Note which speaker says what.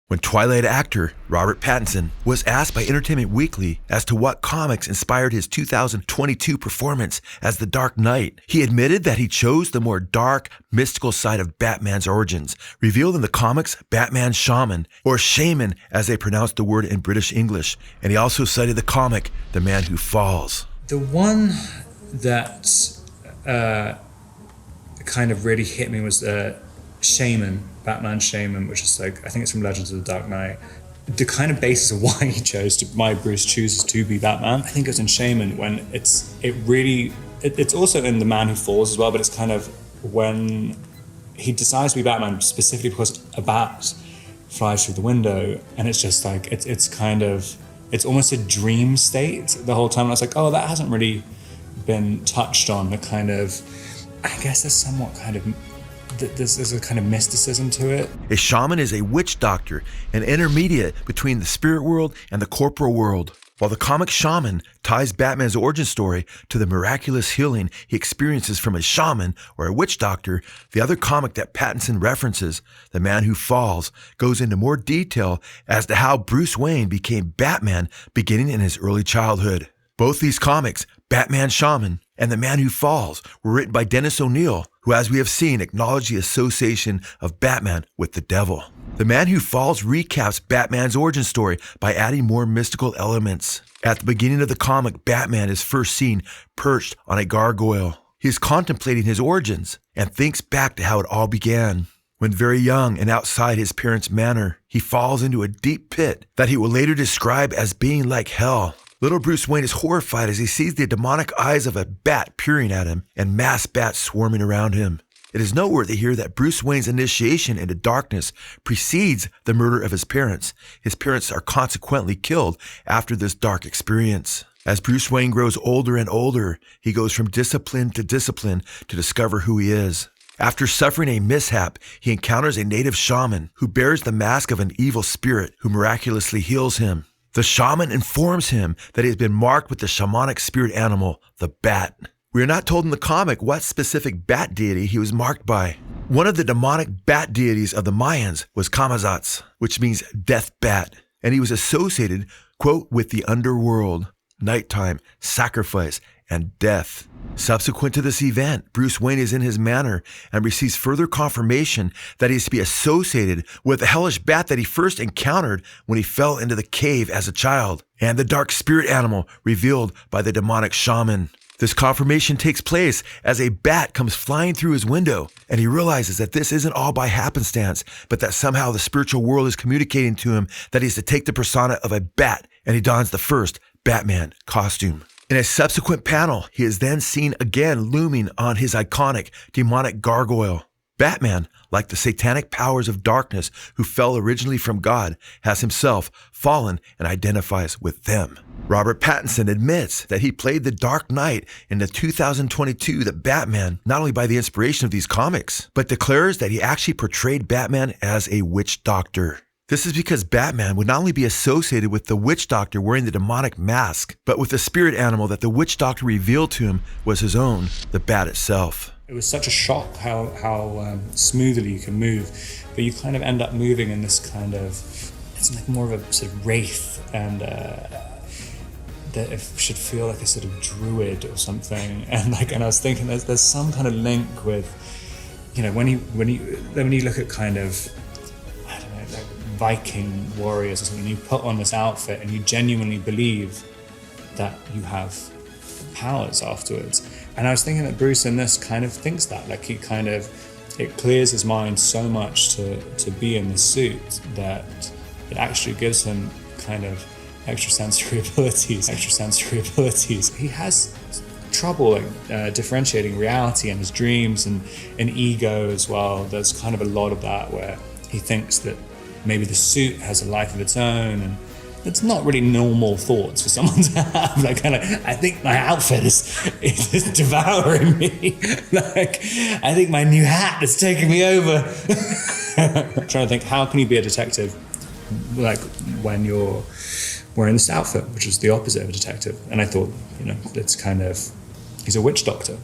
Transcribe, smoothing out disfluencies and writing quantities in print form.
Speaker 1: When Twilight actor Robert Pattinson was asked by Entertainment Weekly as to what comics inspired his 2022 performance as the Dark Knight, he admitted that he chose the more dark, mystical side of Batman's origins, revealed in the comics Batman Shaman, or Shaman as they pronounce the word in British English, and he also cited the comic The Man Who Falls.
Speaker 2: The one that kind of really hit me was Shaman, Batman Shaman, which is like, I think it's from Legends of the Dark Knight. The kind of basis of why Bruce chooses to be Batman, I think it's in Shaman when it's also in The Man Who Falls as well, but it's kind of when he decides to be Batman specifically because a bat flies through the window, and it's just like, it's almost a dream state the whole time. And I was like, oh, that hasn't really been touched on. The kind of, I guess there's somewhat kind of, there's a kind of mysticism to it.
Speaker 1: A shaman is a witch doctor, an intermediate between the spirit world and the corporal world. While the comic Shaman ties Batman's origin story to the miraculous healing he experiences from a shaman or a witch doctor, the other comic that Pattinson references, The Man Who Falls, goes into more detail as to how Bruce Wayne became Batman beginning in his early childhood. Both these comics, Batman Shaman and The Man Who Falls, were written by Dennis O'Neil, who, as we have seen, acknowledged the association of Batman with the devil. The Man Who Falls recaps Batman's origin story by adding more mystical elements. At the beginning of the comic, Batman is first seen perched on a gargoyle. He is contemplating his origins and thinks back to how it all began. When very young and outside his parents' manor, he falls into a deep pit that he will later describe as being like hell. Little Bruce Wayne is horrified as he sees the demonic eyes of a bat peering at him and mass bats swarming around him. It is noteworthy here that Bruce Wayne's initiation into darkness precedes the murder of his parents. His parents are consequently killed after this dark experience. As Bruce Wayne grows older and older, he goes from discipline to discover who he is. After suffering a mishap, he encounters a native shaman who bears the mask of an evil spirit who miraculously heals him. The shaman informs him that he has been marked with the shamanic spirit animal, the bat. We are not told in the comic what specific bat deity he was marked by. One of the demonic bat deities of the Mayans was Kamazatz, which means death bat, and he was associated, quote, with the underworld, nighttime, sacrifice, and death. Subsequent to this event, Bruce Wayne is in his manor and receives further confirmation that he is to be associated with the hellish bat that he first encountered when he fell into the cave as a child, and the dark spirit animal revealed by the demonic shaman. This confirmation takes place as a bat comes flying through his window, and he realizes that this isn't all by happenstance, but that somehow the spiritual world is communicating to him that he is to take the persona of a bat, and he dons the first Batman costume. In a subsequent panel, he is then seen again looming on his iconic demonic gargoyle. Batman, like the satanic powers of darkness who fell originally from God, has himself fallen and identifies with them. Robert Pattinson admits that he played the Dark Knight in the 2022 The Batman, not only by the inspiration of these comics, but declares that he actually portrayed Batman as a witch doctor. This is because Batman would not only be associated with the witch doctor wearing the demonic mask, but with the spirit animal that the witch doctor revealed to him was his own, the bat itself.
Speaker 2: It was such a shock how smoothly you can move, but you kind of end up moving in this kind of, it's like more of a sort of wraith, and that it should feel like a sort of druid or something. And I was thinking there's some kind of link with, when you look at kind of, Viking Warriors or something, you put on this outfit and you genuinely believe that you have powers afterwards. And I was thinking that Bruce in this kind of thinks that, like it clears his mind so much to be in the suit that it actually gives him kind of extrasensory abilities. He has trouble differentiating reality and his dreams and ego as well. There's kind of a lot of that where he thinks that maybe the suit has a life of its own, and it's not really normal thoughts for someone to have. I think my outfit is devouring me. I think my new hat is taking me over. I'm trying to think, how can you be a detective when you're wearing this outfit, which is the opposite of a detective? And I thought, it's kind of, he's a witch doctor.